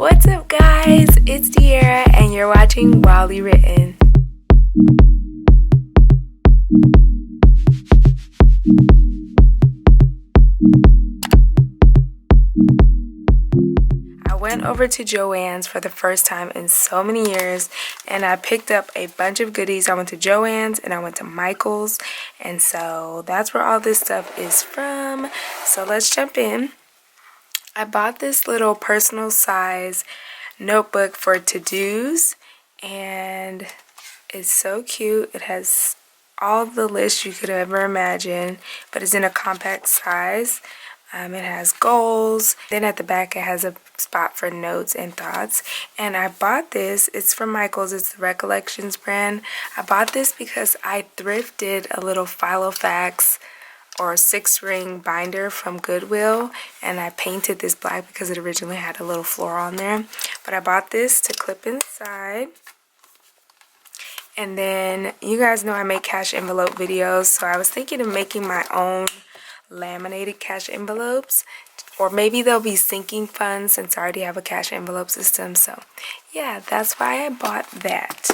What's up, guys? It's Diera, and you're watching Wildly Written. I went over to Joann's for the first time in so many years, and I picked up a bunch of goodies. I went to Joann's and I went to Michael's, and so that's where all this stuff is from. So let's jump in. I bought this little personal size notebook for to-dos, and it's so cute. It has all the lists you could ever imagine, but it's in a compact size. It has goals. Then at the back it has a spot for notes and thoughts. And I bought this. It's from Michael's. It's the Recollections brand. I bought this because I thrifted a little Filofax or 6-ring binder from Goodwill, and I painted this black because it originally had a little floral on there. But I bought this to clip inside. And then you guys know I make cash envelope videos, so I was thinking of making my own laminated cash envelopes, or maybe they'll be sinking funds since I already have a cash envelope system. So yeah, that's why I bought that.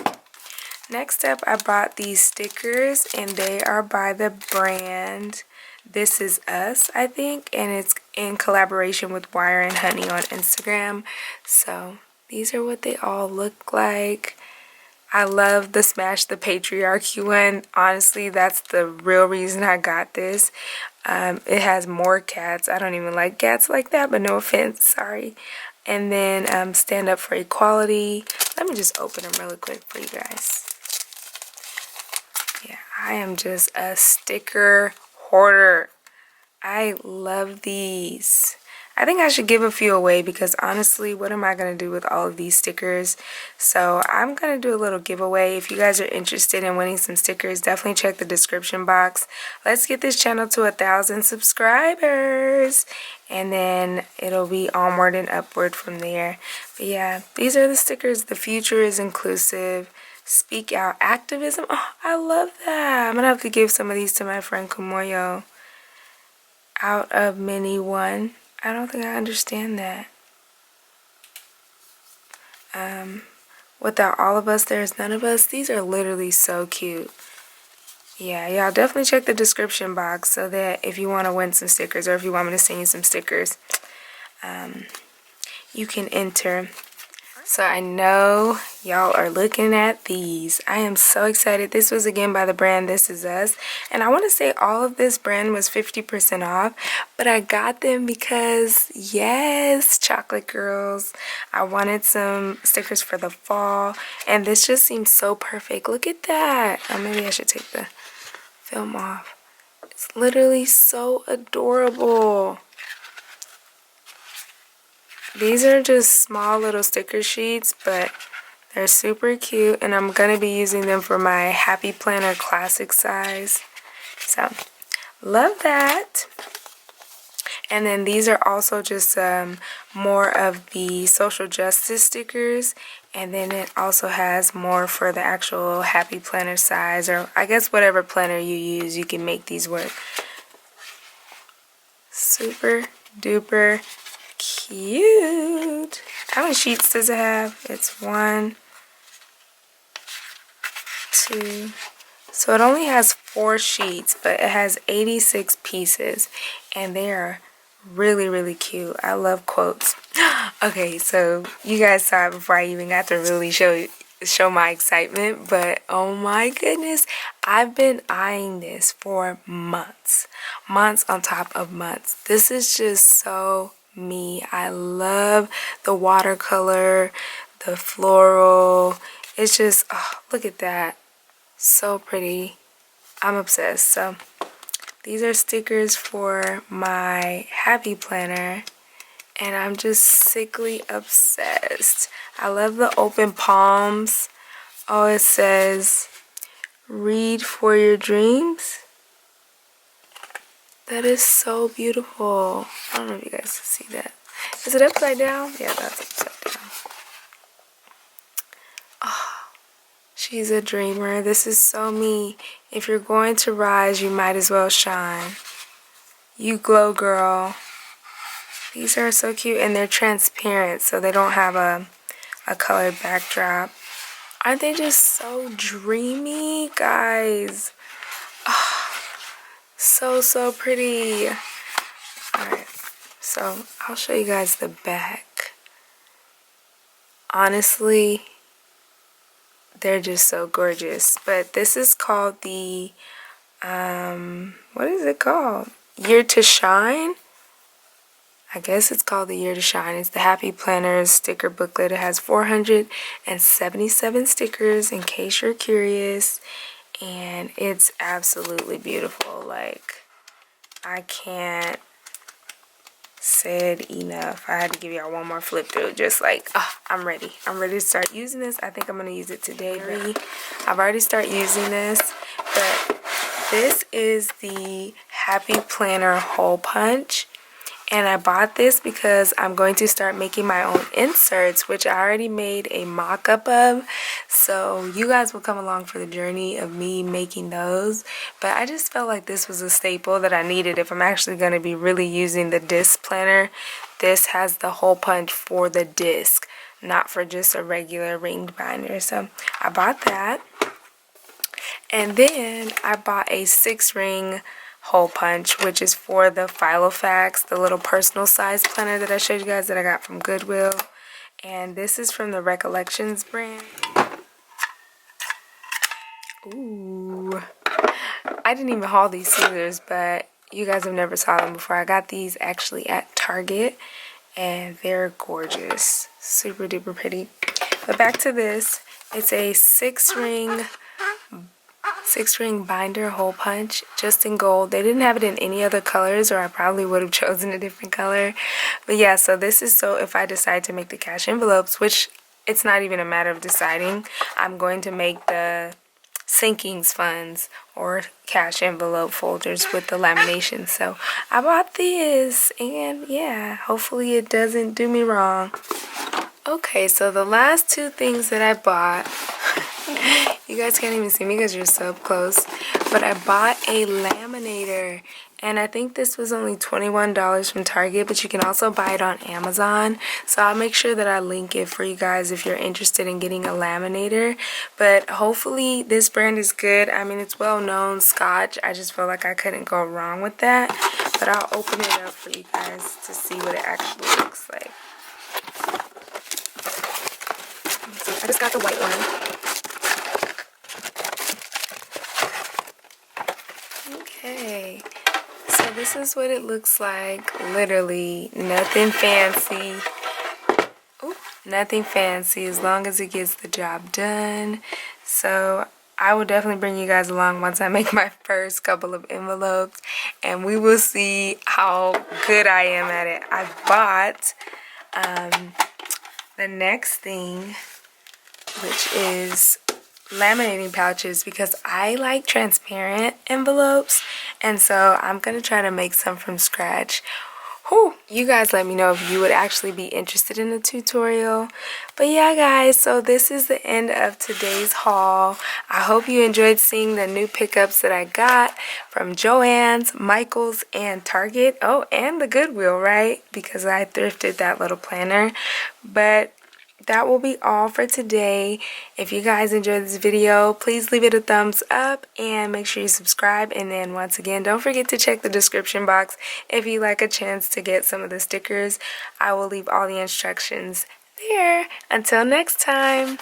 Next up, I bought these stickers, and they are by the brand This Is Us, I think, and it's in collaboration with Wire and Honey on Instagram. So these are what they all look like. I love the Smash the Patriarchy one. Honestly, that's the real reason I got this. It has more cats. I don't even like cats like that, but no offense, sorry. And then Stand Up for Equality. Let me just open them really quick for you guys. Yeah, I am just a sticker hoarder. I love these. I think I should give a few away because honestly, what am I going to do with all of these stickers? So I'm going to do a little giveaway. If you guys are interested in winning some stickers, definitely check the description box. Let's get this channel to 1,000 subscribers, and then it'll be onward and upward from there. But yeah, these are the stickers. The future is inclusive. Speak out activism. Oh, I love that. I'm going to have to give some of these to my friend Kumoyo. Out of many one. I don't think I understand that. Without all of us, there's none of us. These are literally so cute. Yeah, y'all definitely check the description box so that if you want to win some stickers, or if you want me to send you some stickers, you can enter. So I know y'all are looking at these. I am so excited. This was again by the brand This Is Us. And I want to say all of this brand was 50% off. But I got them because, yes, chocolate girls. I wanted some stickers for the fall. And this just seems so perfect. Look at that. Oh, maybe I should take the film off. It's literally so adorable. These are just small little sticker sheets, but they're super cute, and I'm going to be using them for my Happy Planner Classic size. So, love that. And then these are also just more of the social justice stickers, and then it also has more for the actual Happy Planner size, or I guess whatever planner you use, you can make these work. Super duper cute. How many sheets does it have? It's 1, 2. So it only has 4 sheets, but it has 86 pieces, and they are really, really cute. I love quotes. Okay, so you guys saw it before I even got to really show my excitement, but oh my goodness, I've been eyeing this for months on top of months. This is just so me. I love the watercolor, the floral. It's just, oh, look at that. So pretty. I'm obsessed. So these are stickers for my Happy Planner, and I'm just sickly obsessed. I love the open palms. Oh, it says, read for your dreams. That is so beautiful. I don't know if you guys can see that. Is it upside down? Yeah, that's upside down. Oh, she's a dreamer. This is so me. If you're going to rise, you might as well shine. You glow, girl. These are so cute, and they're transparent, so they don't have a colored backdrop. Aren't they just so dreamy, guys? Oh, so pretty. Alright, so I'll show you guys the back. Honestly, they're just so gorgeous. But this is called the, what is it called? Year to Shine? I guess it's called the Year to Shine. It's the Happy Planners sticker booklet. It has 477 stickers in case you're curious. And it's absolutely beautiful. Like, I can't say it enough. I had to give y'all one more flip through. Just like, I'm ready. I'm ready to start using this. I think I'm going to use it today. I've already started using this. But this is the Happy Planner Hole Punch. And I bought this because I'm going to start making my own inserts, which I already made a mock-up of. So you guys will come along for the journey of me making those. But I just felt like this was a staple that I needed if I'm actually going to be really using the disc planner. This has the hole punch for the disc, not for just a regular ringed binder. So I bought that. And then I bought a 6-ring hole punch, which is for the Filofax, the little personal size planner that I showed you guys that I got from Goodwill. And this is from the Recollections brand. Ooh, I didn't even haul these scissors, but you guys have never saw them before. I got these actually at Target, and they're gorgeous, super duper pretty. But back to this, it's a 6-ring binder hole punch, just in gold. They didn't have it in any other colors, or I probably would have chosen a different color. But yeah, so this is so if I decide to make the cash envelopes, which it's not even a matter of deciding, I'm going to make the sinkings funds or cash envelope folders with the lamination. So I bought this, and yeah, hopefully it doesn't do me wrong. Okay, so the last two things that I bought, you guys can't even see me because you're so up close, but I bought a laminator, and I think this was only $21 from Target, but you can also buy it on Amazon. So I'll make sure that I link it for you guys if you're interested in getting a laminator. But hopefully this brand is good. I mean, it's well known, Scotch. I just feel like I couldn't go wrong with that. But I'll open it up for you guys to see what it actually looks like. I just got the white one. Okay, so this is what it looks like. Literally nothing fancy. Ooh, nothing fancy as long as it gets the job done. So I will definitely bring you guys along once I make my first couple of envelopes, and we will see how good I am at it. I bought the next thing, which is laminating pouches, because I like transparent envelopes, and so I'm gonna try to make some from scratch. Whew, you guys let me know if you would actually be interested in a tutorial. But yeah, guys, so this is the end of today's haul. I hope you enjoyed seeing the new pickups that I got from Joann's, Michael's, and Target. Oh, and the Goodwill, right? Because I thrifted that little planner. But that will be all for today. If you guys enjoyed this video, please leave it a thumbs up and make sure you subscribe. And then once again, don't forget to check the description box if you like a chance to get some of the stickers. I will leave all the instructions there. Until next time.